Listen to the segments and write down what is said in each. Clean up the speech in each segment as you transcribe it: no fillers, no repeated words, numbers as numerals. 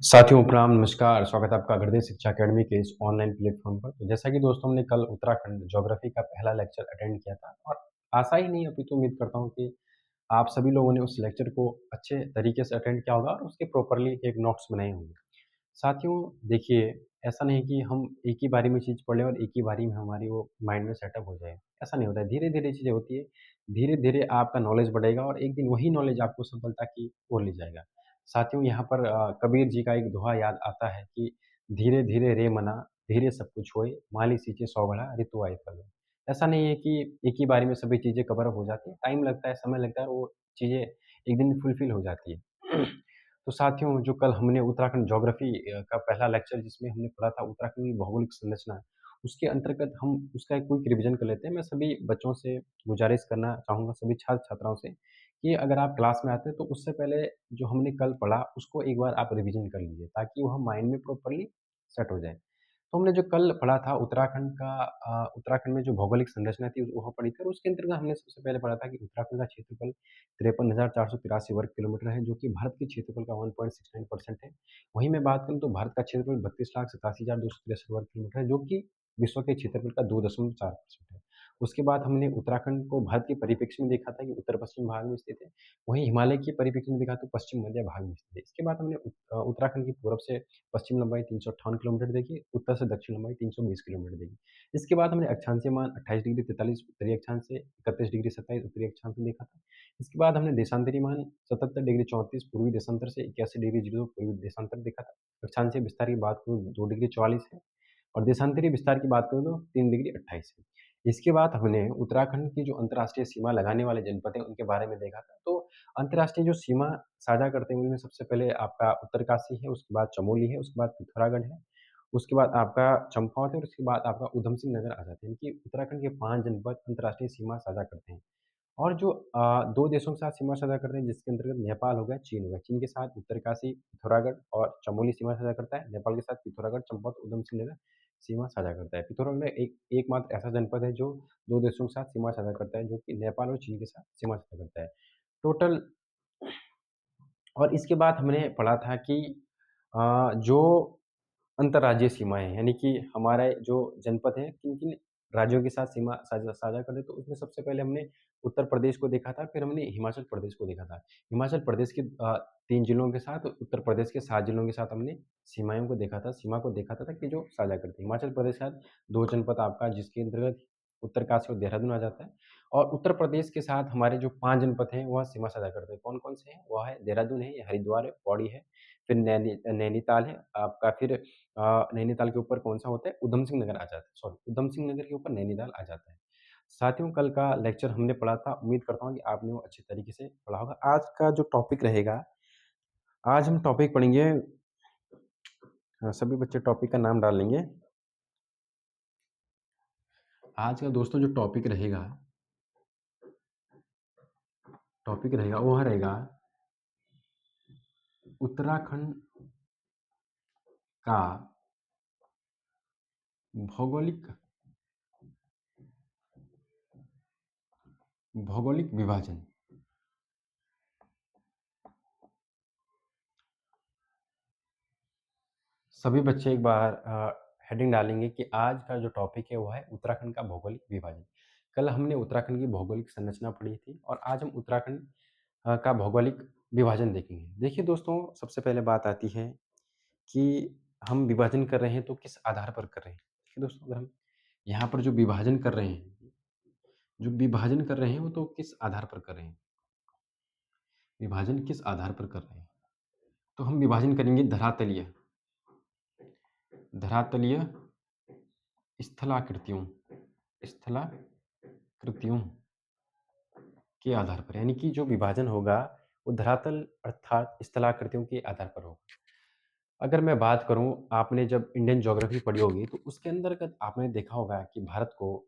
साथियों प्रणाम, नमस्कार, स्वागत है आपका हृदय शिक्षा अकेडमी के इस ऑनलाइन प्लेटफ़ॉर्म पर। तो जैसा कि दोस्तों हमने कल उत्तराखंड ज्योग्राफ़ी का पहला लेक्चर अटेंड किया था और आशा ही नहीं अपितु उम्मीद करता हूँ कि आप सभी लोगों ने उस लेक्चर को अच्छे तरीके से अटेंड किया होगा और उसके प्रॉपर्ली एक नोट्स बनाए होंगे। साथियों देखिए, ऐसा नहीं कि हम एक ही बारी में चीज़ पढ़ लें और एक ही बारी में हमारी वो माइंड में सेटअप हो जाए, ऐसा नहीं होता है। धीरे-धीरे चीज़ें होती है, धीरे-धीरे आपका नॉलेज बढ़ेगा और एक दिन वही नॉलेज आपको सफलता की ओर ले जाएगा। साथियों यहाँ पर कबीर जी का एक दोहा याद आता है कि धीरे-धीरे रे मना, धीरे सब कुछ होए, माली सींचे सौ घड़ा ऋतु आए फल। ऐसा नहीं है कि एक ही बारी में सभी चीज़ें कवर अप हो जाती हैं, टाइम लगता है, समय लगता है और वो चीज़ें एक दिन फुलफ़िल हो जाती है। तो साथियों जो कल हमने उत्तराखंड ज्योग्राफ़ी का पहला लेक्चर जिसमें हमने पढ़ा था उत्तराखंड की भौगोलिक संरचना, उसके अंतर्गत हम उसका एक क्विक रिवीजन कर लेते हैं। मैं सभी बच्चों से गुज़ारिश करना चाहूँगा, सभी छात्र-छात्राओं से कि अगर आप क्लास में आते हैं तो उससे पहले जो हमने कल पढ़ा उसको एक बार आप रिवीजन कर लीजिए ताकि वह माइंड में प्रॉपर्ली सेट हो जाए। तो हमने जो कल पढ़ा था उत्तराखंड में जो भौगोलिक संरचना थी वह पढ़ी थी और उसके अंतर्गत हमने सबसे पहले पढ़ा था कि उत्तराखंड का क्षेत्रफल 53,483 वर्ग किलोमीटर है, जो कि भारत के क्षेत्रफल का 1.69% है। वहीं मैं बात करूँ तो भारत का क्षेत्रफल 32,87,263 वर्ग किलोमीटर है, जो कि विश्व के क्षेत्रफल का 2.4% है। उसके बाद हमने उत्तराखंड को भारत के परिप्रेक्ष्य में देखा था कि उत्तर-पश्चिम भाग में स्थित है। वहीं हिमालय के परिप्रेक्ष्य में देखा तो पश्चिम मध्य भाग में स्थित है। इसके बाद हमने उत्तराखंड की पूर्व से पश्चिम लंबाई 358 किलोमीटर देखी, उत्तर से दक्षिण लंबाई 320 किलोमीटर देखी। इसके बाद हमने अक्षांशीय मान 28 डिग्री 43 उत्तरी अक्षांश से, 31 डिग्री 27 उत्तरी अक्षांश में देखा था। इसके बाद हमने देशांतरी मान 77 डिग्री 34 पूर्वी देशांतर से, 81 डिग्री 02 पूर्वी देशांतर देखा था। अक्षांशीय विस्तार की बात करूँ 2 डिग्री 44 है और देशांतरी विस्तार की बात करूँ तो 3 डिग्री 28 है। इसके बाद हमने उत्तराखंड की जो अंतर्राष्ट्रीय सीमा लगाने वाले जनपद हैं, उनके बारे में देखा था। तो अंतर्राष्ट्रीय जो सीमा साझा करते हैं, उनमें सबसे पहले आपका उत्तरकाशी है, उसके बाद चमोली है, उसके बाद पिथौरागढ़ है, उसके बाद आपका चंपावत है और उसके बाद आपका ऊधम सिंह नगर आ जाते हैं। कि उत्तराखंड के 5 जनपद अंतर्राष्ट्रीय सीमा साझा करते हैं। और जो 2 देशों के साथ सीमा साझा करते हैं जिसके अंतर्गत नेपाल हो गया, चीन हो गया। चीन के साथ उत्तरकाशी, पिथौरागढ़ और चमोली सीमा साझा करता है। नेपाल के साथ पिथौरागढ़, चंपावत, ऊधम सिंह नगर सीमा साझा करता है। पिथौरागढ़ एकमात्र ऐसा जनपद है जो 2 देशों के साथ सीमा साझा करता है, जो कि नेपाल और चीन के साथ सीमा साझा करता है। टोटल और इसके बाद हमने पढ़ा था कि जो अंतर्राज्यीय सीमाएँ हैं, यानी कि हमारे जो जनपद हैं, किन-किन राज्यों के साथ सीमा साझा साझा कर दें, तो उसमें सबसे पहले हमने उत्तर प्रदेश को देखा था, फिर हमने हिमाचल प्रदेश को देखा था। हिमाचल प्रदेश के 3 जिलों के साथ, उत्तर प्रदेश के 7 जिलों के साथ हमने सीमाओं को देखा था, सीमा को देखा था कि जो साझा करते हैं। हिमाचल प्रदेश के साथ 2 जनपद आपका जिसके अंतर्गत उत्तरकाशी और देहरादून आ जाता है और उत्तर प्रदेश के साथ हमारे जो 5 जनपद हैं, वह सीमा साझा करते हैं। कौन-कौन से हैं? वह है देहरादून है, हरिद्वार है, पौड़ी है, फिर नैनीताल है, आपका फिर नैनीताल के ऊपर कौन-सा होता है? ऊधम सिंह नगर आ जाता है, सॉरी ऊधम सिंह नगर के ऊपर नैनीताल आ जाता है। साथियों कल का लेक्चर हमने पढ़ा था, उम्मीद करता हूँ कि आपने वो अच्छे तरीके से पढ़ा होगा। आज का जो टॉपिक रहेगा, आज हम टॉपिक पढ़ेंगे सभी बच्चे टॉपिक का नाम डाल लेंगे। आज का दोस्तों जो टॉपिक रहेगा वह रहेगा उत्तराखंड का भौगोलिक भौगोलिक विभाजन। सभी बच्चे एक बार हेडिंग डालेंगे कि आज का जो टॉपिक है वो है उत्तराखंड का भौगोलिक विभाजन। कल हमने उत्तराखंड की भौगोलिक संरचना पढ़ी थी और आज हम उत्तराखंड का भौगोलिक विभाजन देखेंगे। देखिए दोस्तों, सबसे पहले बात आती है कि हम विभाजन कर रहे हैं तो किस आधार पर कर रहे हैं? देखिए दोस्तों, अगर हम यहाँ पर जो विभाजन कर रहे हैं वो तो किस आधार पर कर रहे हैं? विभाजन किस आधार पर कर रहे हैं? तो हम विभाजन करेंगे धरातलीय स्थलाकृतियों स्थलाकृतियों के आधार पर, यानी कि जो विभाजन होगा वो धरातल अर्थात स्थलाकृतियों के आधार पर होगा। अगर मैं बात करूं, आपने जब इंडियन ज्योग्राफी पढ़ी होगी तो उसके अंतर्गत आपने देखा होगा कि भारत को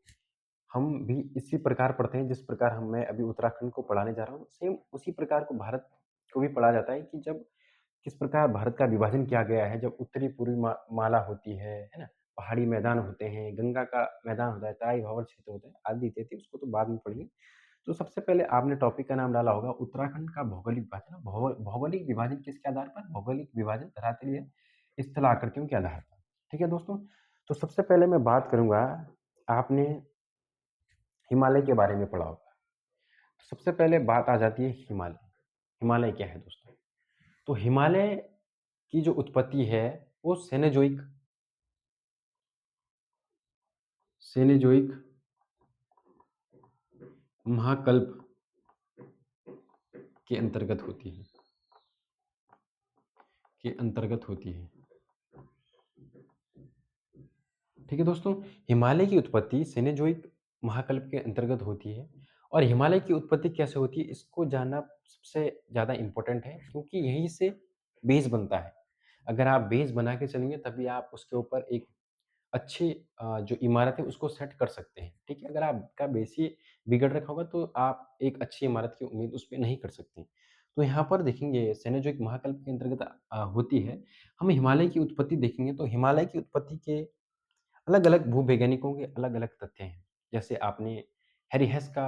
हम भी इसी प्रकार पढ़ते हैं जिस प्रकार मैं अभी उत्तराखंड को पढ़ाने जा रहा हूँ। सेम उसी प्रकार को भारत को भी पढ़ा जाता है कि जब किस प्रकार भारत का विभाजन किया गया है, जब उत्तरी पूर्वी माला होती है ना? पहाड़ी मैदान होते हैं, गंगा का मैदान होता है, तराई भावर क्षेत्र होता है, आदि इत्यादि, उसको तो बाद में पढ़िए। तो सबसे पहले आपने टॉपिक का नाम डाला होगा उत्तराखंड का भौगोलिक विभाजन। भौगोलिक विभाजन किसके आधार पर? भौगोलिक विभाजन धरातलीय स्थल आकृतियों के आधार पर। ठीक है दोस्तों? तो सबसे पहले मैं बात करूँगा, आपने हिमालय के बारे में पढ़ा होगा। सबसे पहले बात आ जाती है हिमालय। हिमालय क्या है दोस्तों? तो हिमालय की जो उत्पत्ति है वो सेनेजोइक महाकल्प के अंतर्गत होती है, ठीक है दोस्तों? हिमालय की उत्पत्ति सेनेजोइक महाकल्प के अंतर्गत होती है। और हिमालय की उत्पत्ति कैसे होती है, इसको जानना सबसे ज़्यादा इम्पोर्टेंट है, क्योंकि यहीं से बेस बनता है। अगर आप बेस बना के चलेंगे तभी आप उसके ऊपर एक अच्छी जो इमारत है उसको सेट कर सकते हैं, ठीक है? अगर आपका बेस ही बिगड़ रखा होगा तो आप एक अच्छी इमारत की उम्मीद उसपे नहीं कर सकते। तो यहाँ पर देखेंगे सेनेजोइक महाकल्प के अंतर्गत होती है। हम हिमालय की उत्पत्ति देखेंगे तो हिमालय की उत्पत्ति के अलग-अलग भूवैज्ञानिकों के अलग-अलग तथ्य हैं। जैसे आपने हैरी हेस का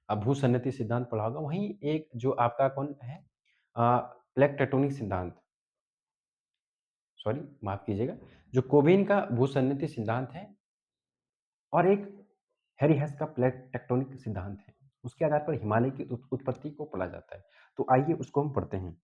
भूसन्नति सिद्धांत पढ़ा होगा, वहीं एक जो आपका कौन है प्लेट टेक्टोनिक सिद्धांत, सॉरी माफ़ कीजिएगा, जो कोबेन का भूसन्नति सिद्धांत है और एक हैरी हेस का प्लेट टेक्टोनिक सिद्धांत है। उसके आधार पर हिमालय की उत्पत्ति को पढ़ा जाता है। तो आइए उसको हम पढ़ते हैं।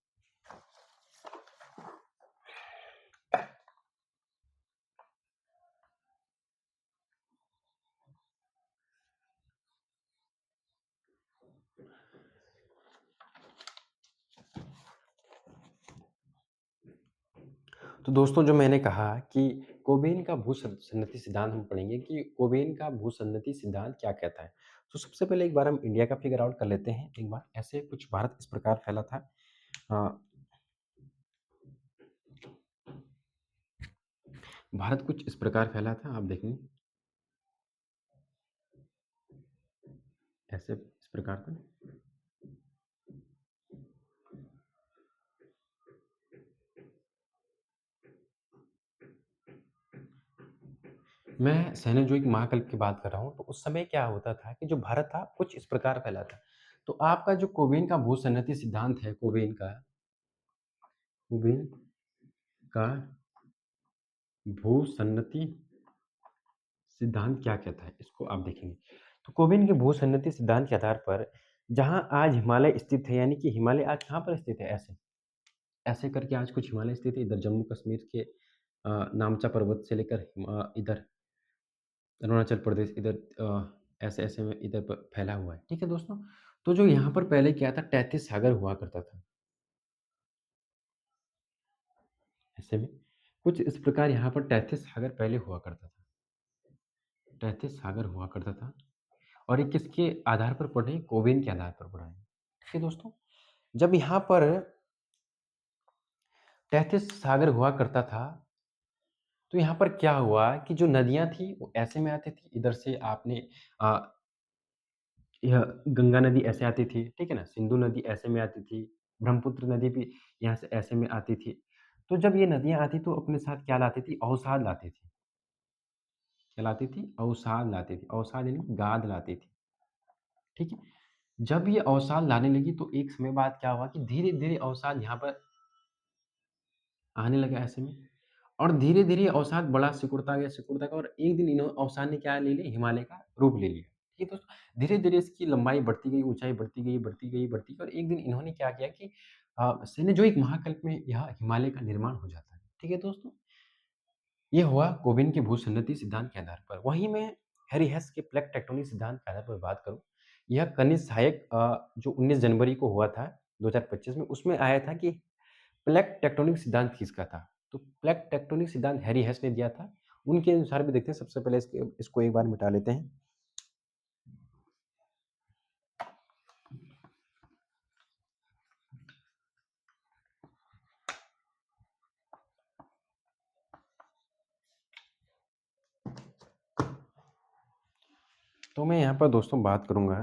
तो दोस्तों जो मैंने कहा कि कोबेन का भूसन्नति सिद्धांत हम पढ़ेंगे कि कोबेन का भूसन्नति सिद्धांत क्या कहता है। तो सबसे पहले एक बार हम इंडिया का फिगर आउट कर लेते हैं। एक बार ऐसे कुछ भारत इस प्रकार फैला था। अ, भारत कुछ इस प्रकार फैला था, आप देखेंगे ऐसे इस प्रकार का। मैं सेनोजोइक महाकल्प की बात कर रहा हूँ, तो उस समय क्या होता था कि जो भारत था कुछ इस प्रकार फैला था। तो आपका जो कोबेन का भूसन्नति सिद्धांत है, कोबेन का भूसन्नति सिद्धांत क्या कहता है, इसको आप देखेंगे। तो कोबेन के भूसन्नति सिद्धांत के आधार पर जहाँ आज हिमालय स्थित है, यानी कि हिमालय आज कहाँ पर स्थित है, ऐसे, ऐसे करके आज कुछ हिमालय स्थित है। इधर जम्मू कश्मीर के नामचा पर्वत से लेकर इधर अरुणाचल प्रदेश, इधर ऐसे-ऐसे में इधर प फैला हुआ है। ठीक है दोस्तों? तो जो यहाँ पर पहले क्या था, तैतीस सागर हुआ करता था, ऐसे में। कुछ इस प्रकार यहाँ पर तैतीस सागर पहले हुआ करता था। 33 सागर हुआ करता था और ये किसके आधार पर पढ़े? कोवेन के आधार पर पढ़ा है। ठीक है दोस्तों? जब यहाँ पर 33 सागर हुआ करता था, तो यहाँ पर क्या हुआ कि जो नदियाँ थी, वो ऐसे में आती थी। इधर से आपने अ, यह गंगा नदी ऐसे आती थी, ठीक है ना? सिंधु नदी ऐसे में आती थी, ब्रह्मपुत्र नदी भी यहाँ से ऐसे में आती थी। तो जब ये नदियाँ आती तो अपने साथ क्या लाती थी? अवसाद लाती थी। क्या लाती थी? अवसाद लाती थी। अवसाद यानी गाद लाती थी, ठीक है? जब ये अवसाद लाने लगी तो एक समय बाद क्या हुआ कि धीरे-धीरे अवसाद यहाँ पर आने लगा ऐसे में और धीरे-धीरे अवसाद बड़ा सिकुड़ता गया और एक दिन अवसाद ने क्या ले लिया? हिमालय का रूप ले लिया। ठीक है दोस्तों? धीरे-धीरे इसकी लंबाई बढ़ती गई, ऊँचाई बढ़ती गई और एक दिन इन्होंने क्या किया कि सेनेजोइक महाकल्प में यह हिमालय का निर्माण हो जाता है। ठीक है दोस्तों? ये हुआ कोविन के भूसन्नति सिद्धांत के आधार पर। वहीं मैं हैरी हेस के प्लेट टेक्टोनिक सिद्धांत के आधार पर बात करूँ, यह खनिज सहायक जो 19 जनवरी को हुआ था 2025 में, उसमें आया था कि प्लेट टेक्टोनिक सिद्धांत किसका था? तो प्लेट टेक्टोनिक सिद्धांत हैरी हेस ने दिया था। उनके अनुसार भी देखते हैं, सबसे पहले इसको एक बार मिटा लेते हैं। तो मैं यहाँ पर दोस्तों बात करूँगा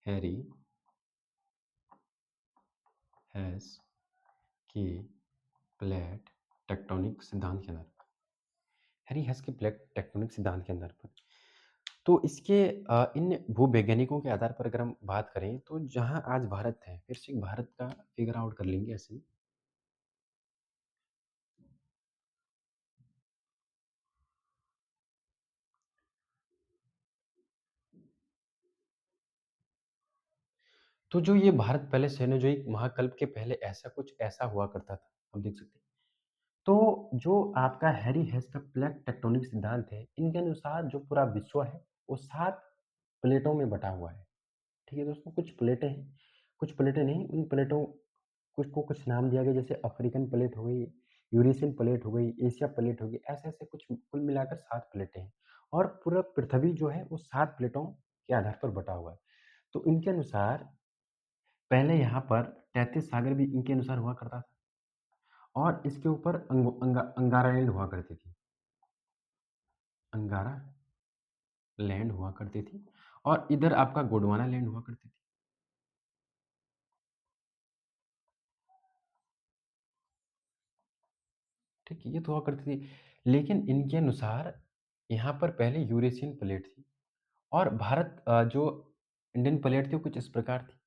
हैरी हेस के प्लेट टेक्टोनिक सिद्धांत के आधार पर। हैरी हेस के प्लेट टेक्टोनिक सिद्धांत के आधार पर। तो इसके इन भूवैज्ञानिकों के आधार पर अगर हम बात करें, तो जहाँ आज भारत है, फिर से भारत का फिगर आउट कर लेंगे ऐसे ही। तो जो ये भारत पहले सेनोज़ोइक महाकल्प के पहले ऐसा कुछ ऐसा हुआ करता था, आप देख सकते हैं। तो जो आपका हैरी हेस का प्लेट टेक्टोनिक सिद्धांत है, इनके अनुसार जो पूरा विश्व है, वो 7 प्लेटों में बँटा हुआ है। ठीक है दोस्तों, कुछ प्लेटें हैं, कुछ प्लेटें नहीं, उन प्लेटों कुछ को कुछ नाम दिया गया, जैसे अफ्रीकन प्लेट हो गई, यूरेशियन प्लेट हो गई, एशिया प्लेट हो गई, ऐसे-ऐसे कुछ कुल मिलाकर 7 प्लेटें हैं और पूरा पृथ्वी जो है वो 7 प्लेटों के आधार पर बँटा हुआ है। तो इनके अनुसार पहले यहाँ पर 33 सागर भी इनके अनुसार हुआ करता था और इसके ऊपर अंगारा लैंड हुआ करती थी। अंगारा लैंड हुआ करती थी और इधर आपका गोंडवाना लैंड हुआ करती थी। ठीक है, ये तो हुआ करती थी। लेकिन इनके अनुसार यहाँ पर पहले यूरेशियन प्लेट थी और भारत जो इंडियन प्लेट थी वो कुछ इस प्रकार थी।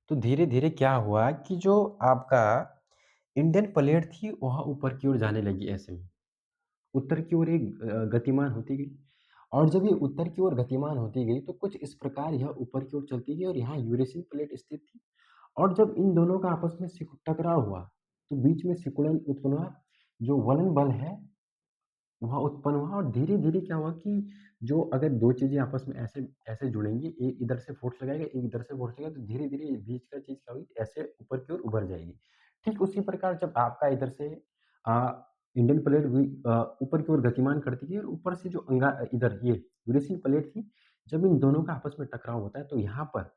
तो धीरे-धीरे क्या हुआ कि जो आपका इंडियन प्लेट थी वह ऊपर की ओर जाने लगी ऐसे में। उत्तर की ओर एक गतिमान होती गई और जब ये उत्तर की ओर गतिमान होती गई तो कुछ इस प्रकार यह ऊपर की ओर चलती गई और यहाँ यूरेशियन प्लेट स्थित थी और जब इन दोनों का आपस में टकराव हुआ, तो बीच में सिकुड़न उत्पन्न हुआ। जो वलन बल है वहाँ उत्पन्न हुआ और धीरे-धीरे क्या हुआ कि जो अगर 2 चीज़ें आपस में ऐसे ऐसे जुड़ेंगी, एक इधर से फ़ोर्स लगाएगा, एक इधर से फ़ोर्स लगाएगा, तो धीरे-धीरे ये बीच का चीज़ क्या होगी, ऐसे ऊपर की ओर उभर जाएगी। ठीक उसी प्रकार जब आपका इधर से इंडियन प्लेट भी ऊपर की ओर गतिमान करती थी और ऊपर से जो इधर ये यूरेशियन प्लेट थी, जब इन दोनों का आपस में टकराव होता है, तो यहाँ पर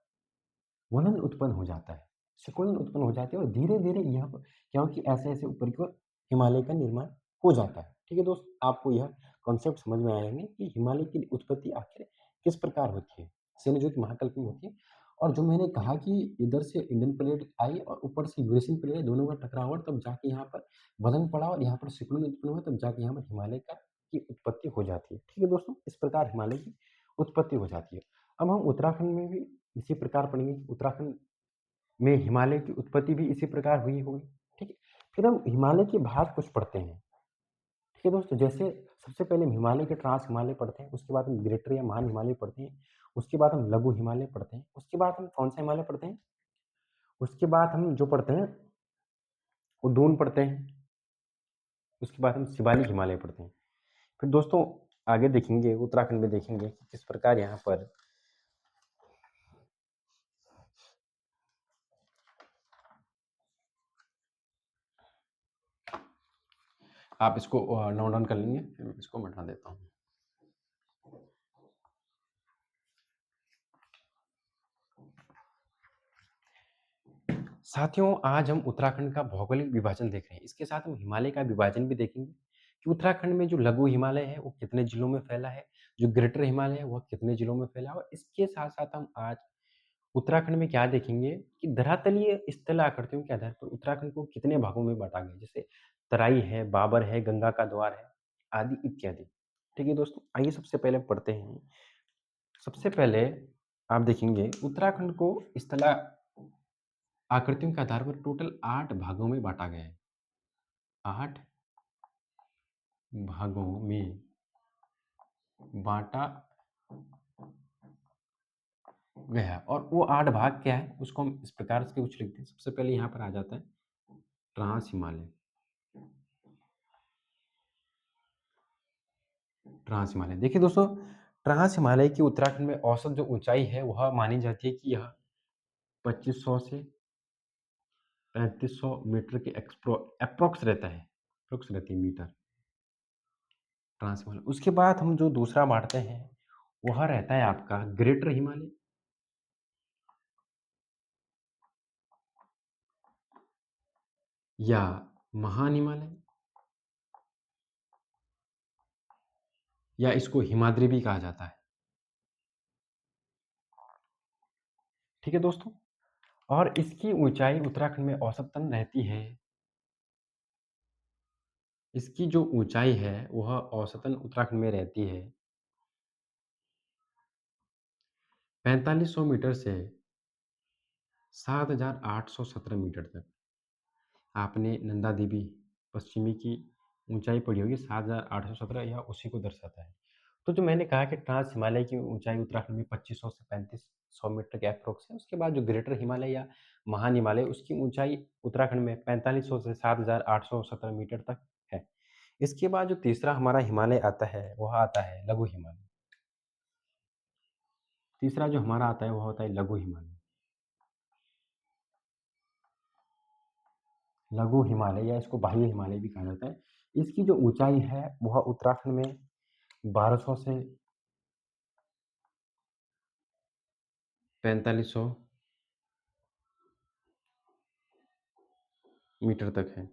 वलन उत्पन्न हो जाता है, सिकुड़न उत्पन्न हो जाती है और धीरे-धीरे यह क्या हो कि ऐसे-ऐसे ऊपर की ओर हिमालय का निर्माण हो जाता है। ठीक है दोस्त, आपको यह कॉन्सेप्ट समझ में आए होंगे कि हिमालय की उत्पत्ति आखिर किस प्रकार होती है। सेनोज़ोइक महाकल्प में होती है और जो मैंने कहा कि इधर से इंडियन प्लेट आई और ऊपर से यूरेशियन प्लेट दोनों का टकराव हुआ तब जाके यहाँ पर वलन पड़ा और यहाँ पर सिकुड़न उत्पन्न हुआ तब जाके यहाँ पर हिमालय का की उत्पत्ति हो जाती है। ठीक है दोस्तों, इस प्रकार हिमालय की उत्पत्ति हो जाती है। अब हम उत्तराखंड में भी इसी प्रकार पढ़ेंगे। उत्तराखंड में हिमालय की उत्पत्ति भी इसी प्रकार हुई होगी, ठीक है? फिर हम हिमालय के भाग कुछ पढ़ते हैं, ठीक है दोस्तों? जैसे सबसे पहले हम हिमालय के ट्रांस हिमालय पढ़ते हैं, उसके बाद हम ग्रेटर या महान हिमालय पढ़ते हैं, उसके बाद हम लघु हिमालय पढ़ते हैं, उसके बाद हम कौन-सा हिमालय पढ़ते हैं? उसके बाद हम जो पढ़ते हैं, वो दून पढ़ते हैं, उसके बाद हम शिवालिक हिमालय पढ़ते हैं। फिर दोस्तों आगे देखेंगे, उत्तराखंड में देखेंगे कि किस प्रकार यहाँ पर आप इसको नोट डाउन कर लेंगे, फिर मैं इसको मिटा देता हूँ। साथियों, आज हम उत्तराखंड का भौगोलिक विभाजन देख रहे हैं। इसके साथ हम हिमालय का विभाजन भी देखेंगे कि उत्तराखंड में जो लघु हिमालय है, वो कितने जिलों में फैला है, जो ग्रेटर हिमालय है, वह कितने जिलों में फैला है और इसके साथ-साथ हम आज उत्तराखंड में क्या देखेंगे कि धरातलीय स्थल आकृतियों के आधार पर उत्तराखंड को कितने भागों में बाँटा गया है। जैसे तराई है, बाबर है, गंगा का द्वार है, आदि इत्यादि। ठीक है दोस्तों, आइए सबसे पहले पढ़ते हैं। सबसे पहले आप देखेंगे उत्तराखंड को स्थला आकृतियों के आधार पर टोटल 8 भागों में बाँटा गया है। 8 भागों में बाँटा गया है और वो 8 भाग क्या है, उसको हम इस प्रकार से कुछ लिखते हैं। सबसे पहले यहाँ पर आ जाता है ट्रांस हिमालय। ट्रांस हिमालय। देखिए दोस्तों, ट्रांस हिमालय की उत्तराखंड में औसत जो ऊँचाई है, वह मानी जाती है कि यह 2500 से 3500 मीटर के एप्रॉक्स रहता है। एप्रॉक्स रहती है मीटर ट्रांस हिमालय। उसके बाद हम जो दूसरा बाँटते हैं, वह रहता है आपका ग्रेटर हिमालय या महान हिमालय या इसको हिमाद्री भी कहा जाता है। ठीक है दोस्तों? और इसकी ऊँचाई उत्तराखंड में औसतन रहती है इसकी जो ऊँचाई है, वह औसतन उत्तराखंड में रहती है 4500 मीटर से 7817 मीटर तक आपने नंदा देवी पश्चिमी की ऊँचाई पड़ी होगी 7817, यह उसी को दर्शाता है। तो जो मैंने कहा कि ट्रांस हिमालय की ऊँचाई उत्तराखंड में 2500 से 3500 मीटर के एप्रॉक्स है। उसके बाद जो ग्रेटर हिमालय या महान हिमालय उसकी ऊँचाई उत्तराखंड में 4500 से 7817 मीटर तक है। इसके बाद जो तीसरा हमारा हिमालय आता है, वह आता है लघु हिमालय। तीसरा जो हमारा आता है, वह होता है लघु हिमालय। लघु हिमालय या इसको बाह्य हिमालय भी कहा जाता है। इसकी जो ऊँचाई है, वह उत्तराखंड में 1200 से 4500 मीटर तक है।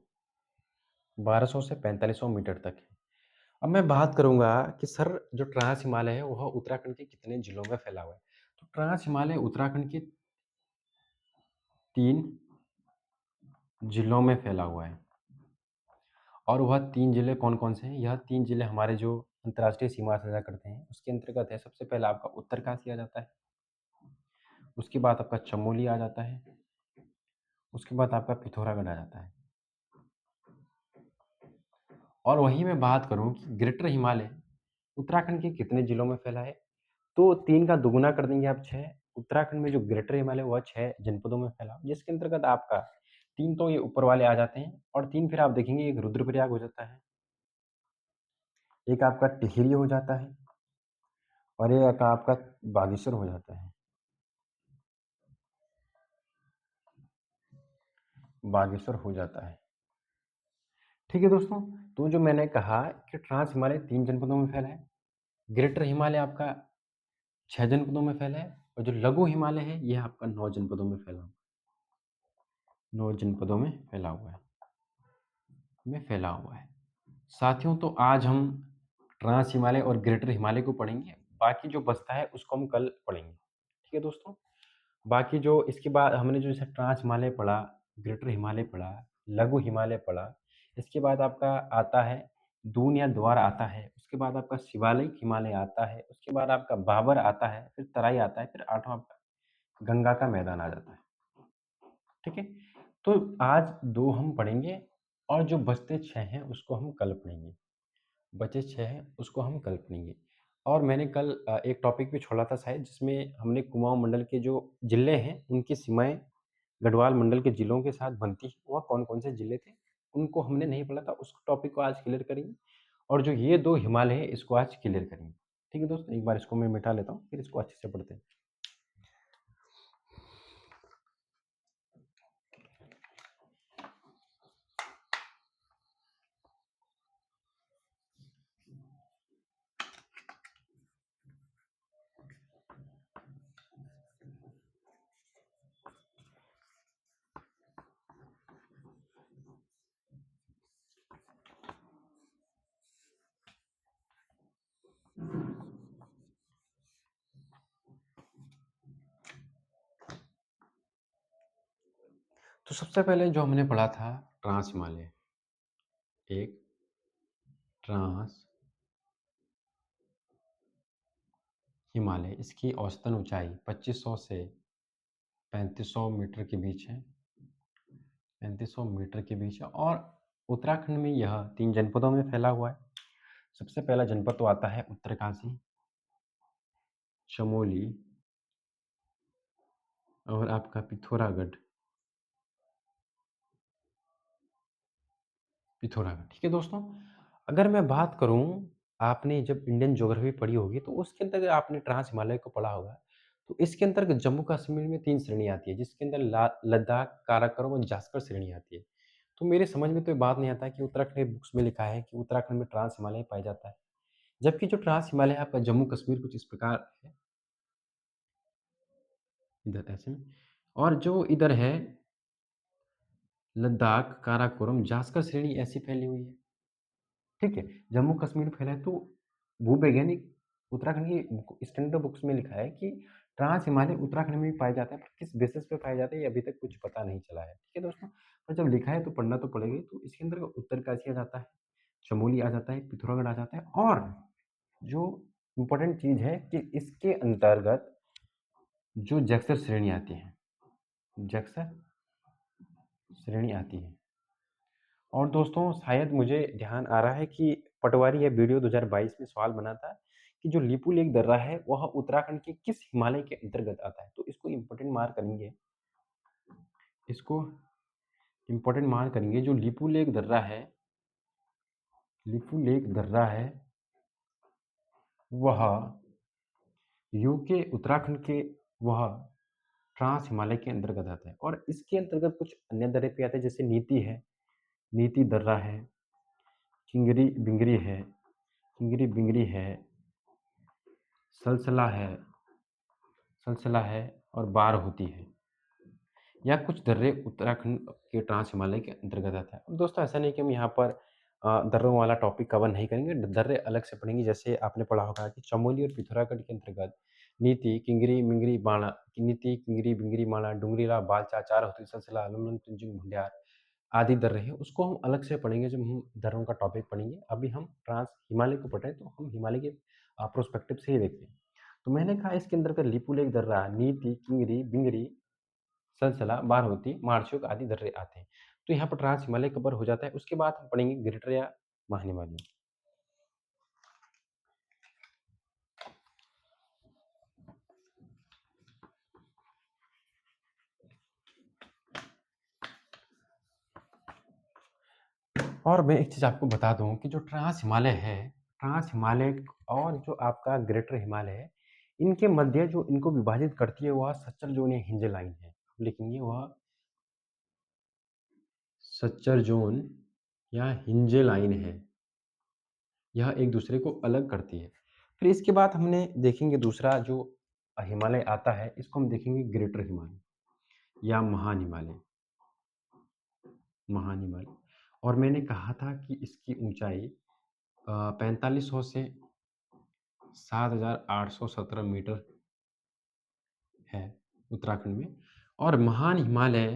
1200 से 4500 मीटर तक है। अब मैं बात करूँगा कि सर जो ट्रांस हिमालय है, वह उत्तराखंड के कितने जिलों में फैला हुआ है? तो ट्रांस हिमालय उत्तराखंड के 3 जिलों में फैला हुआ है। और वह 3 जिले कौन-कौन से हैं? यह 3 जिले हमारे जो अंतर्राष्ट्रीय सीमा साझा करते हैं, उसके अंतर्गत है। सबसे पहला आपका उत्तरकाशी आ जाता है, उसके बाद आपका चमोली आ जाता है, उसके बाद आपका पिथौरागढ़ आ जाता है। और वहीं मैं बात करूँ कि ग्रेटर हिमालय उत्तराखंड के कितने जिलों में फैला है? तो 3 का दुगुना कर देंगे आप 6। उत्तराखंड में जो ग्रेटर हिमालय वह 6 जनपदों में फैला, जिसके अंतर्गत आपका 3 तो ये ऊपर वाले आ जाते हैं और 3 फिर आप देखेंगे एक रुद्रप्रयाग हो जाता है, एक आपका टिहरी हो जाता है और एक आपका बागेश्वर हो जाता है। बागेश्वर हो जाता है। ठीक है दोस्तों, तो जो मैंने कहा कि ट्रांस हिमालय 3 जनपदों में फैला है, ग्रेटर हिमालय आपका 6 जनपदों में फैला है और जो लघु हिमालय है, ये आपका 9 जनपदों में फैला हुआ है। 9 जनपदों में फैला हुआ है। साथियों, तो आज हम ट्रांस हिमालय और ग्रेटर हिमालय को पढ़ेंगे, बाकी जो बचता है उसको हम कल पढ़ेंगे। ठीक है दोस्तों? बाकी जो इसके बाद हमने जो जैसे ट्रांस हिमालय पढ़ा, ग्रेटर हिमालय पढ़ा, लघु हिमालय पढ़ा, इसके बाद आपका आता है दून या द्वार आता है, उसके बाद आपका शिवालिक हिमालय आता है, उसके बाद आपका बाबर आता है, फिर तराई आता है, फिर आठवां आपका गंगा का मैदान आ जाता है। ठीक है? तो आज 2 हम पढ़ेंगे और जो बचते 6 हैं उसको हम कल पढ़ेंगे। बचे 6 हैं, उसको हम कल पढ़ेंगे। और मैंने कल एक टॉपिक भी छोड़ा था शायद जिसमें हमने कुमाऊँ मंडल के जो जिले हैं, उनकी सीमाएँ गढ़वाल मंडल के जिलों के साथ बनती हैं। वह कौन-कौन से जिले थे, उनको हमने नहीं पढ़ा था, उस टॉपिक को आज क्लियर करेंगे। और जो ये 2 हिमालय हैं, इसको आज क्लियर करेंगे। ठीक है दोस्तों, एक बार इसको मैं मिटा लेता हूँ, फिर इसको अच्छे से पढ़ते हैं। तो सबसे पहले जो हमने पढ़ा था ट्रांस हिमालय, एक ट्रांस हिमालय, इसकी औसतन ऊँचाई 2500 से 3500 मीटर के बीच है। 3500 मीटर के बीच है और उत्तराखंड में यह 3 जनपदों में फैला हुआ है। सबसे पहला जनपद तो आता है उत्तरकाशी, चमोली और आपका पिथौरागढ़। पिथौरागढ़, ठीक है दोस्तों? अगर मैं बात करूँ, आपने जब इंडियन ज्योग्राफी पढ़ी होगी तो उसके अंतर्गत आपने ट्रांस हिमालय को पढ़ा होगा। तो इसके अंतर्गत जम्मू कश्मीर में 3 श्रेणी आती है, जिसके अंदर ला लद्दाख, काराकोरम और जास्कर श्रेणी आती है। तो मेरे समझ में तो ये बात नहीं आता कि उत्तराखंड की बुक्स में लिखा है कि उत्तराखंड में ट्रांस हिमालय पाया जाता है। जबकि जो ट्रांस हिमालय है आपका जम्मू कश्मीर कुछ इस प्रकार है, इधर ऐसे में। और जो इधर है लद्दाख, काराकोरम, जास्कर श्रेणी ऐसी फैली हुई है। ठीक है? जम्मू कश्मीर में फैला है तो भूवैज्ञानिक उत्तराखंड की बुक स्टैंडर्ड बुक्स में लिखा है कि ट्रांस हिमालय उत्तराखंड में भी पाया जाता है, पर किस बेसिस पे पाया जाता है ये अभी तक कुछ पता नहीं चला है। ठीक है दोस्तों? पर जब लिखा है तो पढ़ना तो पड़ेगा ही, तो इसके अंदर उत्तरकाशी आ जाता है, चमोली आ जाता है, पिथौरागढ़ आ जाता है और जो इम्पोर्टेंट चीज़ है कि इसके अंतर्गत जो जक्सर श्रेणी आती है, जक्सर श्रेणी आती है। और दोस्तों शायद मुझे ध्यान आ रहा है कि पटवारी या वीडियो 2022 में सवाल बना था कि जो लिपुलेख दर्रा है वह उत्तराखंड के किस हिमालय के अंतर्गत आता है? तो इसको इम्पोर्टेंट मार्क करेंगे, इसको इम्पोर्टेंट मार्क करेंगे। जो लिपुलेख दर्रा है वह यूके उत्तराखंड के वह ट्रांस हिमालय के अंतर्गत आता है और इसके अंतर्गत कुछ अन्य दर्रे भी आते हैं जैसे नीति है, नीति दर्रा है, किंगरी बिंगरी है, किंगरी बिंगरी है, सलसला है, सलसला है और बार होती है। या कुछ दर्रे उत्तराखंड के ट्रांस हिमालय के अंतर्गत आता है। अब दोस्तों ऐसा नहीं कि हम यहाँ पर दर्रों वाला टॉपिक कवर नहीं करेंगे, दर्रे अलग से पढ़ेंगे। जैसे आपने पढ़ा होगा कि चमोली और पिथौरागढ़ के अंतर्गत नीति, किंगरी, मिंगरी, बाणा, नीति, किंगरी, बिंगरी, माणा, डुंगरीला, बालचा, चार होती, सलसला, लमन, तुंजन, भुंड्यार आदि दर्रे हैं, उसको हम अलग से पढ़ेंगे जब हम दर्रों का टॉपिक पढ़ेंगे। अभी हम ट्रांस हिमालय को पढ़ रहे हैं, तो हम हिमालय के प्रोस्पेक्टिव से ही देखते हैं। तो मैंने कहा इसके अंतर्गत लिपुलेख दर्रा, नीति, किंगरी, बिंगरी, सलसला, बारहोती, मारचूक आदि दर्रे आते हैं। तो यहाँ पर ट्रांस हिमालय कवर हो जाता है। उसके बाद हम पढ़ेंगे ग्रेटर या महाहिमालय। और मैं एक चीज़ आपको बता दूँ कि जो ट्रांस हिमालय है, ट्रांस हिमालय और जो आपका ग्रेटर हिमालय है, इनके मध्य जो इनको विभाजित करती है वह सच्चर ज़ोन या हिंज लाइन है। हम लिखेंगे वह सच्चर ज़ोन या हिंज लाइन है। यह एक दूसरे को अलग करती है। फिर इसके बाद हमने देखेंगे दूसरा जो हिमालय आता है, इसको हम देखेंगे ग्रेटर हिमालय या महान हिमालय, महान हिमालय। और मैंने कहा था कि इसकी ऊंचाई 4500 से 7817 मीटर है उत्तराखंड में। और महान हिमालय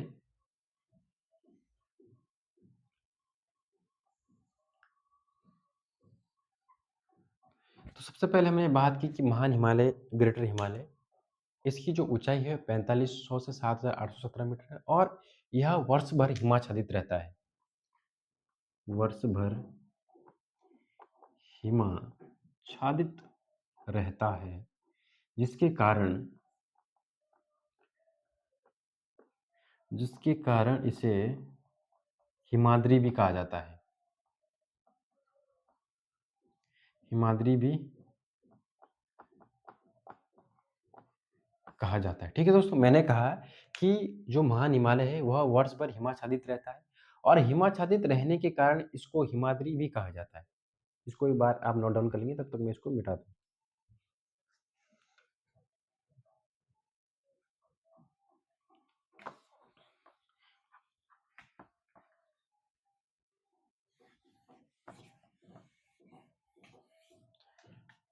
तो सबसे पहले हमने बात की कि महान हिमालय, ग्रेटर हिमालय, इसकी जो ऊंचाई है 4500 से 7817 मीटर है और यह वर्ष भर हिमाच्छादित रहता है। वर्ष भर हिमाच्छादित रहता है, जिसके कारण इसे हिमाद्री भी कहा जाता है। हिमाद्री भी कहा जाता है। ठीक है दोस्तों, मैंने कहा कि जो महान हिमालय है वह वर्ष भर हिमाच्छादित रहता है और हिमाच्छादित रहने के कारण इसको हिमाद्री भी कहा जाता है। इसको एक बार आप नोट डाउन कर लेंगे, तब तक मैं इसको मिटा दूँ।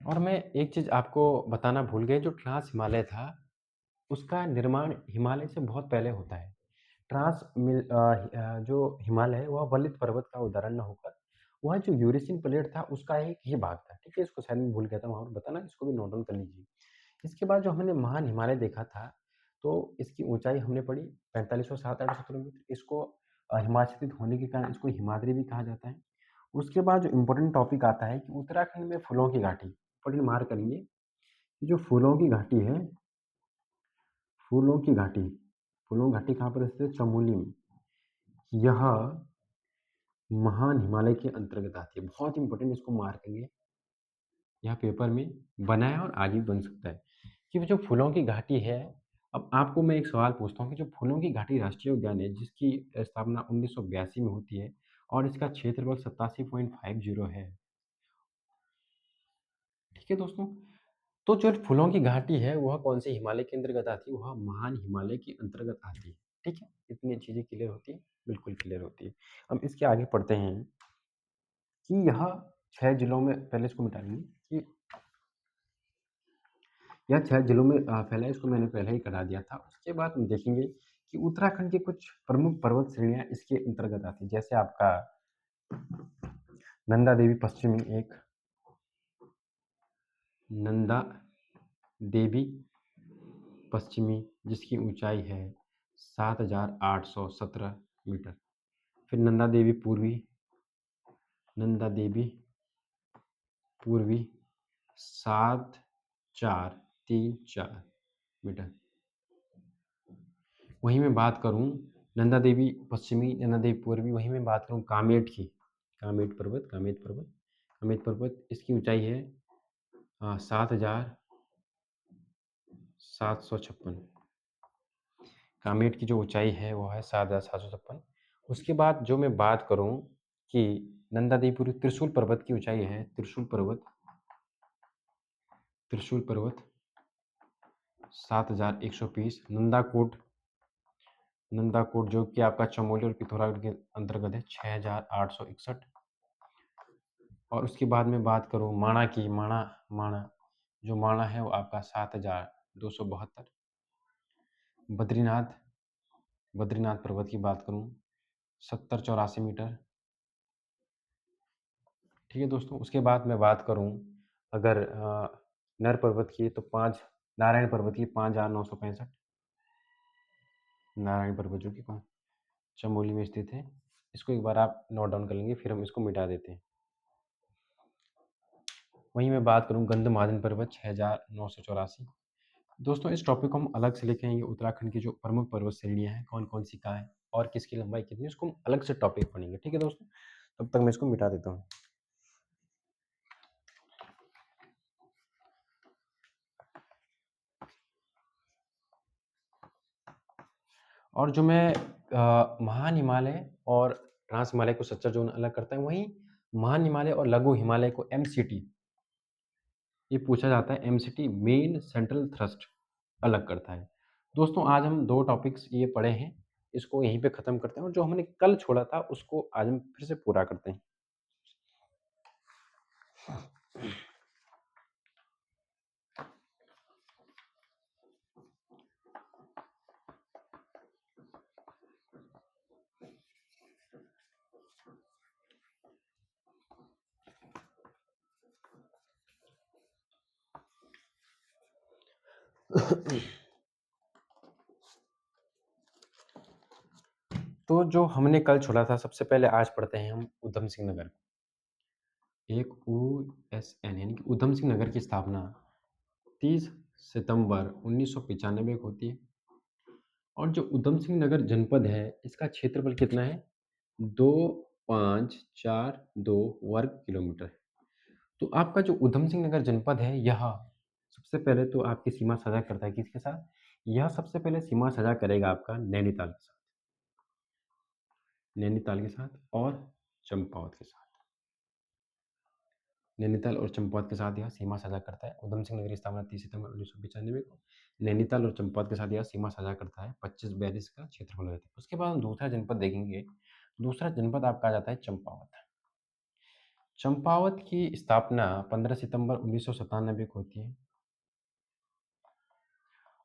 और मैं एक चीज़ आपको बताना भूल गया, जो ट्रांस हिमालय था, उसका निर्माण हिमालय से बहुत पहले होता है। जो हिमालय है वह वलित पर्वत का उदाहरण न होकर वह जो यूरेशियन प्लेट था उसका एक ही भाग था। ठीक है, इसको शायद मैं भूल गया था वहाँ पर बताना, इसको भी नोट डाउन कर लीजिए। इसके बाद जो हमने महान हिमालय देखा था, तो इसकी ऊंचाई हमने पढ़ी 4500 700 किलोमीटर। इसको हिमाच्छादित होने के कारण इसको हिमाद्री भी कहा जाता है। उसके बाद जो इम्पोर्टेंट टॉपिक आता है कि उत्तराखंड में फूलों की घाटी, इम्पोर्टेंट मार्क करेंगे कि जो फूलों की घाटी है, फूलों की घाटी, फूलों की घाटी कहाँ पर स्थित है? चमोली में। यह महान हिमालय के अंतर्गत आती है। बहुत इंपॉर्टेंट, इसको मार्क करेंगे, यह पेपर में बना है और आगे भी बन सकता है कि वो जो फूलों की घाटी है। अब आपको मैं एक सवाल पूछता हूँ कि जो फूलों की घाटी राष्ट्रीय उद्यान है, जिसकी स्थापना 1982 में होती है और इसका क्षेत्रफल 87.50 है। ठीक है दोस्तों, तो जो फूलों की घाटी है वह कौन से हिमालय के अंतर्गत आती है? वह महान हिमालय के अंतर्गत आती है। ठीक है, इतनी चीज़ें क्लियर होती है, बिल्कुल क्लियर होती है। हम इसके आगे पढ़ते हैं कि यह 6 जिलों में, पहले इसको मिटा लेंगे कि यह 6 जिलों में फैला है, इसको मैंने पहले ही करा दिया था। उसके बाद हम देखेंगे कि उत्तराखंड की कुछ प्रमुख पर्वत श्रेणियाँ इसके अंतर्गत आती हैं। जैसे आपका नंदा देवी पश्चिमी एक, नंदा देवी पश्चिमी जिसकी ऊंचाई है 7,817 मीटर। फिर नंदा देवी पूर्वी 7,434 मीटर। वहीं मैं बात करूं नंदा देवी पश्चिमी, नंदा देवी पूर्वी, वहीं मैं बात करूं कामेट की, कामेट पर्वत इसकी ऊंचाई है 7,756। कामेट की जो ऊंचाई है वो है 7,756। उसके बाद जो मैं बात करूं कि नंदा देवी पूर्वी त्रिशूल पर्वत की ऊंचाई है, त्रिशूल पर्वत 7,120। नंदाकोट जो कि आपका चमोली और पिथौरागढ़ के अंतर्गत है 6,861। और उसके बाद में बात करूँ माणा की, माणा है वो आपका 7,272। बद्रीनाथ पर्वत की बात करूँ 7084 मीटर। ठीक है दोस्तों। उसके बाद मैं बात करूँ अगर नर पर्वत की तो नारायण पर्वत की 5,965। नारायण पर्वत जो कि चमोली में स्थित है। इसको एक बार आप नोट डाउन कर लेंगे, फिर हम इसको मिटा देते हैं। वहीं मैं बात करूँ गंधमादन पर्वत 6,984। दोस्तों इस टॉपिक को हम अलग से लेके आएंगे। उत्तराखंड की जो प्रमुख पर्वत श्रेणियाँ हैं कौन कौन सी कहाँ है और किसकी लंबाई कितनी है, उसको हम अलग से टॉपिक पढ़ेंगे। ठीक है दोस्तों, तब तक मैं इसको मिटा देता हूँ। और जो मैं महान हिमालय और ट्रांस हिमालय को सच्चा जोन अलग करता है, वहीं महान हिमालय और लघु हिमालय को एमसीटी ये पूछा जाता है। एमसीटी मेन सेंट्रल थ्रस्ट अलग करता है। दोस्तों आज हम 2 टॉपिक्स ये पढ़े हैं, इसको यहीं पे ख़त्म करते हैं और जो हमने कल छोड़ा था उसको आज हम फिर से पूरा करते हैं। तो जो हमने कल छोड़ा था, सबसे पहले आज पढ़ते हैं हम ऊधम सिंह नगर। एक USN यानी कि ऊधम सिंह नगर की स्थापना 30 सितंबर 1995 को होती है। और जो ऊधम सिंह नगर जनपद है इसका क्षेत्रफल कितना है? 2542 वर्ग किलोमीटर है। तो आपका जो ऊधम सिंह नगर जनपद है यह सबसे पहले तो आपकी सीमा साझा करता है किसके साथ? यह सबसे पहले सीमा साझा करेगा आपका नैनीताल के साथ और चंपावत के साथ। नैनीताल और चंपावत के साथ यह सीमा साझा करता है। ऊधम सिंह नगर की स्थापना 30 सितंबर 1995 को नैनीताल और चंपावत के साथ यह सीमा साझा करता है। 2542 का क्षेत्रफल रहता है। उसके बाद हम दूसरा जनपद देखेंगे। दूसरा जनपद आपका आ जाता है चंपावत। चंपावत की स्थापना 15 सितंबर 1997 को होती है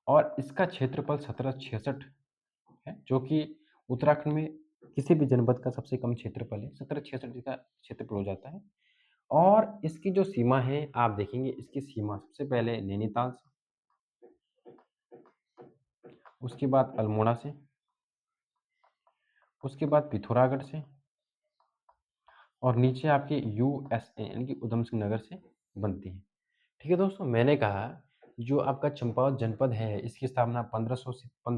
और इसका क्षेत्रफल 1766 है, जो कि उत्तराखंड में किसी भी जनपद का सबसे कम क्षेत्रफल है। 1766 का क्षेत्रफल हो जाता है। और इसकी जो सीमा है आप देखेंगे, इसकी सीमा सबसे पहले नैनीताल से, उसके बाद अल्मोड़ा से, उसके बाद पिथौरागढ़ से और नीचे आपके USN यानी कि ऊधम सिंह नगर से बनती है। ठीक है दोस्तों, मैंने कहा जो आपका चंपावत जनपद है इसकी स्थापना 15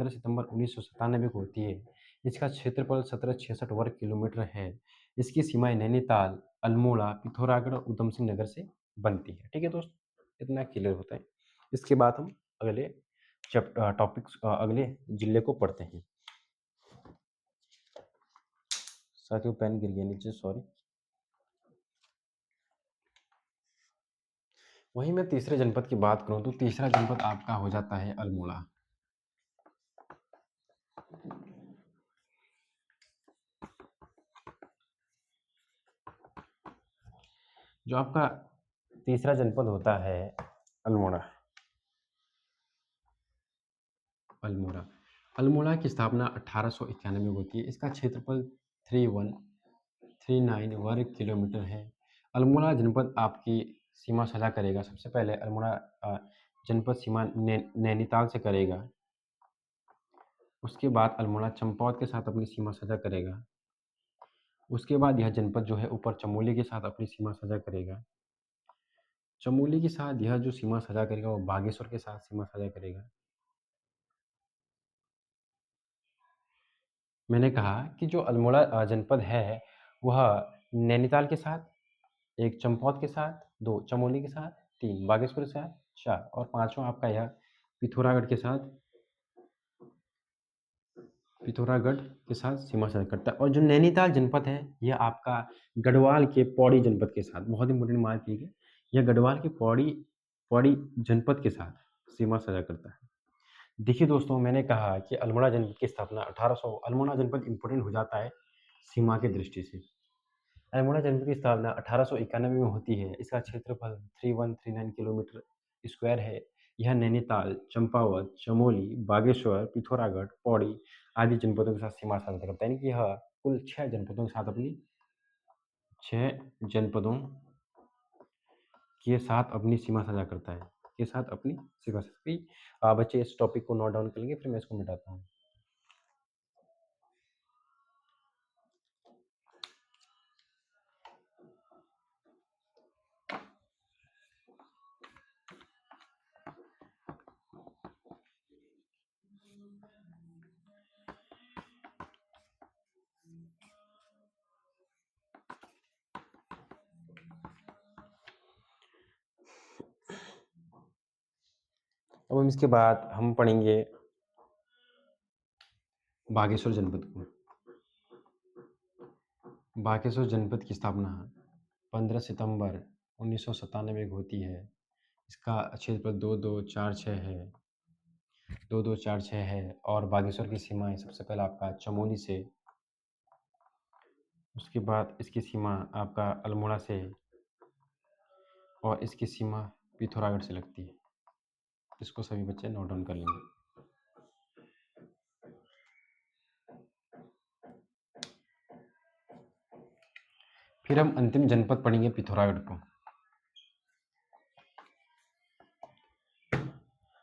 सितंबर 1997 को होती है। इसका क्षेत्रफल 1766 वर्ग किलोमीटर है। इसकी सीमाएं नैनीताल, अल्मोड़ा, पिथौरागढ़ और ऊधम सिंह नगर से बनती है। ठीक है दोस्तों, इतना क्लियर होता है। इसके बाद हम अगले टॉपिक्स अगले जिले को पढ़ते हैं। साथियों पेन गिर गया नीचे, सॉरी। वहीं मैं तीसरे जनपद की बात करूं तो तीसरा जनपद आपका हो जाता है अल्मोड़ा। जो आपका तीसरा जनपद होता है अल्मोड़ा। अल्मोड़ा अल्मोड़ा की स्थापना 1891 में होती है। इसका क्षेत्रफल 3139 वर्ग किलोमीटर है। अल्मोड़ा जनपद आपकी सीमा साझा करेगा। सबसे पहले अल्मोड़ा जनपद सीमा नैनीताल से करेगा। उसके बाद अल्मोड़ा चंपावत के साथ अपनी सीमा साझा करेगा। उसके बाद यह जनपद जो है ऊपर चमोली के साथ अपनी सीमा साझा करेगा। चमोली के साथ यह जो सीमा साझा करेगा वो बागेश्वर के साथ सीमा साझा करेगा। मैंने कहा कि जो अल्मोड़ा जनपद है वह नैनीताल के साथ, 1 चंपावत के साथ, 2 चमोली के साथ, 3 बागेश्वर के साथ, 4 और 5वाँ आपका यह पिथौरागढ़ के साथ सीमा साझा करता है। और जो नैनीताल जनपद है यह आपका गढ़वाल के पौड़ी जनपद के साथ, बहुत इंपॉर्टेंट मार्क कीजिए, यह गढ़वाल के पौड़ी पौड़ी जनपद के साथ सीमा साझा करता है। देखिए दोस्तों, मैंने कहा कि अल्मोड़ा जनपद की स्थापना 1800 अल्मोड़ा जनपद इम्पोर्टेंट हो जाता है सीमा की दृष्टि से। अल्मोड़ा जनपद की स्थापना 1891 में होती है। इसका क्षेत्रफल 3139 किलोमीटर स्क्वायर है। यह नैनीताल, चंपावत, चमोली, बागेश्वर, पिथौरागढ़, पौड़ी आदि जनपदों के साथ सीमा साझा करता है। यानी कि यह कुल 6 जनपदों के साथ अपनी 6 जनपदों के साथ अपनी सीमा साझा करता है। के साथ अपनी सीमा साझा बच्चे इस टॉपिक को नोट डाउन कर लेंगे, फिर मैं इसको मिटाता हूँ। अब हम इसके बाद हम पढ़ेंगे बागेश्वर जनपद को। बागेश्वर जनपद की स्थापना 15 सितंबर 1997 को होती है। इसका क्षेत्रफल 2246 है, 2246 है और बागेश्वर की सीमाएँ सबसे पहले आपका चमोली से, उसके बाद इसकी सीमा आपका अल्मोड़ा से और इसकी सीमा पिथौरागढ़ से लगती है। इसको सभी बच्चे नोट डाउन कर लेंगे। फिर हम अंतिम जनपद पढ़ेंगे पिथौरागढ़ को।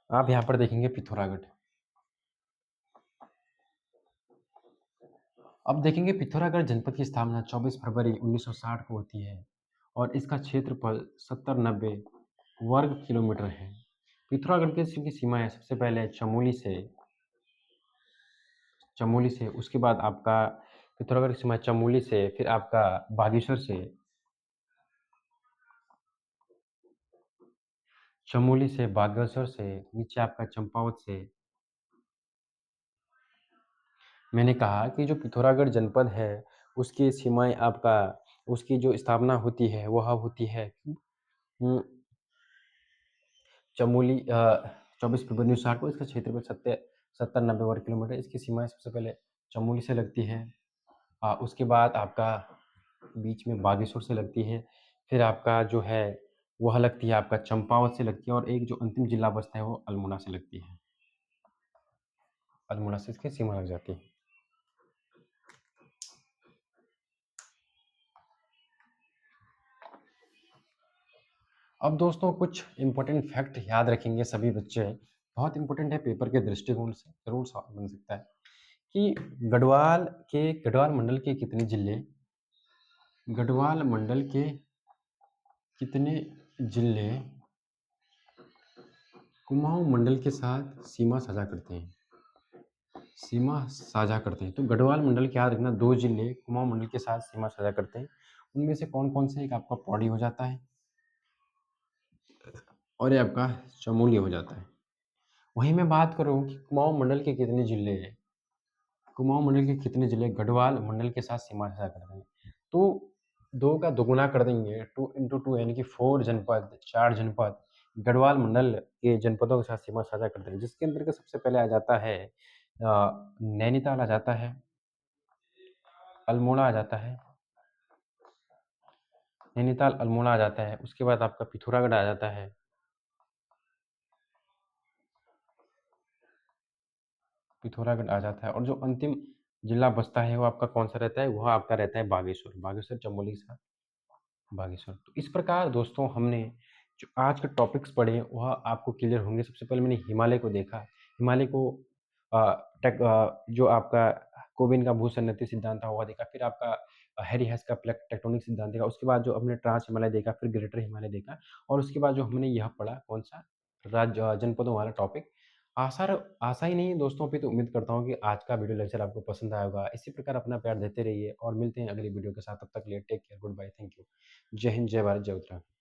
आप यहाँ पर देखेंगे पिथौरागढ़। अब देखेंगे पिथौरागढ़ जनपद की स्थापना 24 फरवरी 1960 को होती है और इसका क्षेत्रफल 70-90 वर्ग किलोमीटर है। पिथौरागढ़ की सीमाएं सबसे पहले चमोली से, उसके बाद आपका पिथौरागढ़ की सीमा चमोली से, फिर आपका बागेश्वर से, चमोली से, बागेश्वर से, नीचे आपका चंपावत से। मैंने कहा कि जो पिथौरागढ़ जनपद है उसकी सीमाएं आपका, उसकी जो स्थापना होती है वह होती है चमोली 24 फरवरी 1960 को। इसका क्षेत्रफल 70-90 वर्ग किलोमीटर। इसकी सीमाएं सबसे पहले चमोली से लगती है, उसके बाद आपका बीच में बागेश्वर से लगती है, फिर आपका जो है वह लगती है आपका चंपावत से लगती है और एक जो अंतिम जिला बचता है वो अल्मोड़ा से लगती है। अल्मोड़ा से इसकी सीमा लग जाती है। अब दोस्तों कुछ इंपॉर्टेंट फैक्ट याद रखेंगे सभी बच्चे, बहुत इंपॉर्टेंट है, पेपर के दृष्टिकोण से जरूर सवाल बन सकता है कि गढ़वाल मंडल के कितने जिले, गढ़वाल मंडल के कितने जिले कुमाऊं मंडल के साथ सीमा साझा करते हैं, तो गढ़वाल मंडल के याद रखना 2 जिले कुमाऊं मंडल के साथ सीमा साझा करते हैं। उनमें से कौन-कौन से? एक आपका पौड़ी हो जाता है और ये आपका चमोली हो जाता है। वहीं मैं बात करूँ कि कुमाऊं मंडल के कितने जिले हैं, कुमाऊं मंडल के कितने जिले गढ़वाल मंडल के साथ सीमा साझा करते हैं, तो 2 का दोगुना कर देंगे, 2 into 2 यानी कि 4 जनपद, 4 जनपद गढ़वाल मंडल के जनपदों के साथ सीमा साझा करते हैं, जिसके अंतर्गत सबसे पहले आ जाता है नैनीताल आ जाता है, अल्मोड़ा आ जाता है, नैनीताल, अल्मोड़ा आ जाता है। उसके बाद आपका पिथौरागढ़ आ जाता है, और जो अंतिम जिला बचता है वो आपका कौन-सा रहता है? वह आपका रहता है बागेश्वर, चमोली के साथ बागेश्वर। तो इस प्रकार दोस्तों हमने जो आज के टॉपिक्स पढ़े हैं, वह आपको क्लियर होंगे। सबसे पहले मैंने हिमालय को देखा। हिमालय को अ, जो आपका कोबिन का भूसन्नति सिद्धांत था, वह देखा। फिर आपका हैरी हेस का टेक्टोनिक सिद्धांत देखा। उसके बाद जो हमने ट्रांस हिमालय देखा, फिर ग्रेटर हिमालय देखा और उसके बाद जो हमने यह पढ़ा, कौन-सा? जनपदों वाला टॉपिक। आशा र आशा ही नहीं है दोस्तों, अभी तो उम्मीद करता हूँ कि आज का वीडियो लेक्चर आपको पसंद आया होगा। इसी प्रकार अपना प्यार देते रहिए और मिलते हैं अगली वीडियो के साथ। तब तक के लिए take care, good bye, thank you. जय हिंद, जय भारत, जय उत्तराखंड।